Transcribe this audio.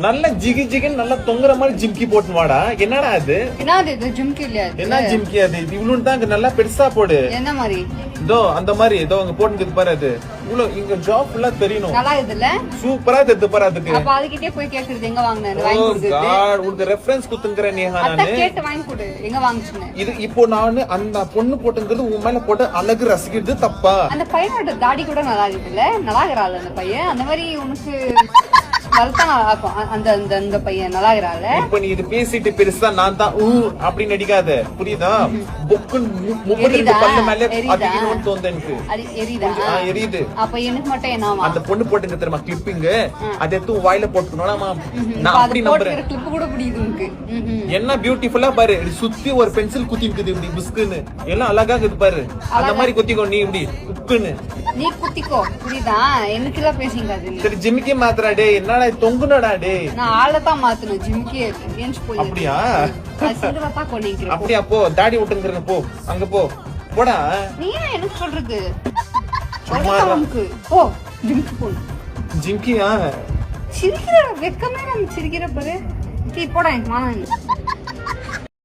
நல்ல ஜிகி ஜிகின்னு நல்லா தொங்குற மாதிரி ஜிம்கி போட்டு வாடா. என்னடா அது? என்னது இது? ஜிம்கி இல்லையா? என்ன ஜிம்கி அது? இவ்வளவு தான் நல்லா பெருசா போடு. என்ன மாதிரி? இதோ அந்த மாதிரி ஏதோ அங்க போட்டுருக்கு பாரு. அது இவ்வளவு இங்க ஜாப் ஃபுல்லா தெரியணும். நல்லா இதுல சூப்பரா தெரிது பாரு. அதுக்கு அப்ப அதுக்கிட்டே போய் கேக்குறது எங்க வாங்குனேன்னு வாங்கி கொடுக்குறது. உனக்கு ரெஃபரன்ஸ் குத்துங்கற நேஹா அத நானு கேட்டு வாங்கி கொடு. எங்க வாங்குனே? இது இப்போ நான் அந்த பொண்ணு போட்டுங்கிறது உன் மேல போட்டு அழகு ரசிக்கிறது தப்பா? அந்த பையனோட தாடி கூட நல்லா இருக்குல்ல? நல்லா இருக்கறாள் அந்த பையன். அந்த மாதிரி உனக்கு வளர்த்தா நல்லா இருக்கும். அந்த அந்த அந்த பையன் நல்லா இருக்கறாள். இப்போ நீ இது பேசிட்டு பெருசா நான் தான் அப்படி நடிக்காத, புரியுதா? பொக்கு 32 பல்லு மேல அதிகணும் தோணுது எனக்கு. எரியுதா? எரியுது. அப்ப எனக்கு மட்டும் என்னவா? அந்த பொண்ணு போட்டுங்க தெரியுமா கிளிப்பிங், அதை எடுத்து வாயில போட்டுக்கணும்னா நான் அப்படி நம்புறேன். கிளிப் கூட பிடிக்குது உனக்கு. என்ன பியூட்டிஃபுல்லா பாரு. சுத்தி ஒரு பென்சில் குத்தி இருக்குது இப்படி புஸ்குன்னு. எல்லாம் அழகா இருக்குது பாரு. அந்த மாதிரி குத்திக்கோ நீ இப்படி உப்புன்னு. நீ குத்திக்கோ, புரியுதா? எனக்கு எல்லாம் பேசிங்காது. சரி ஜிமிக்கே மாத்துறா டே. என்னடா தொங்குனடா டே. நான் ஆளத்தான் மாத்தணும். ஜிமிக்கே ஏஞ்சி போய். அப்படியா? சிறுவத்தா கொண்டிக்கிறேன். அப்படியா? போ தாடி விட்டுங்கிறங்க. போ அங்க போ போடா. நீ ஏன் எனக்கு சொல்றது? சும்மா போ ஜிமிக்கு போ. ஜிம்கியா? சிரிக்கிற வெக்கமே நம்ம சிரிக்கிற பாரு. போடா வாங்க.